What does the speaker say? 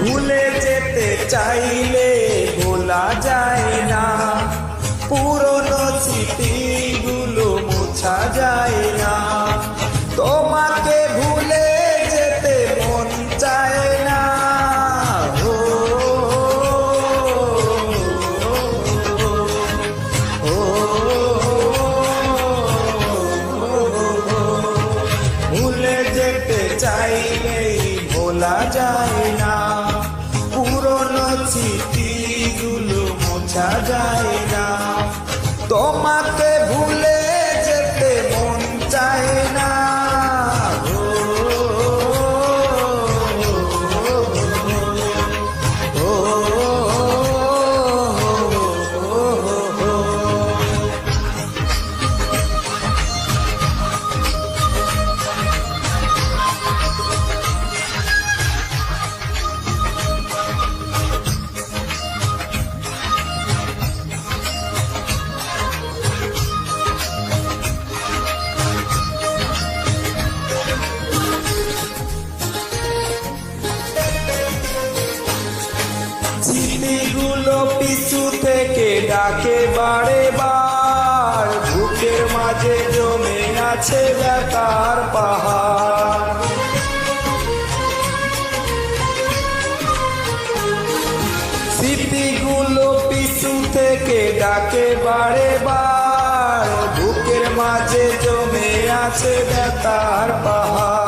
ভুলে যেতে চাইলে ভোলা যায় না, পুরনো স্মৃতিগুলো মোছা যায় না। তোমাকে ভুলে যেতে মন চায় না। ও, ও, ভুলে যেতে চাইলেই ভোলা যায় না, পুরনো স্মৃতিগুলো মোছা যায় না। তোমাকে ভুলে যেতে মন চায় না। ও, ও, ও, স্মৃতিগুলো পিছু থেকে ডাকে বারে বার, বুকের মাঝে জমে আছে ব্যথার পাহাড়। স্মৃতিগুলো পিছু থেকে ডাকে বারে বার, বুকের মাঝে জমে আছে ব্যথার পাহাড়।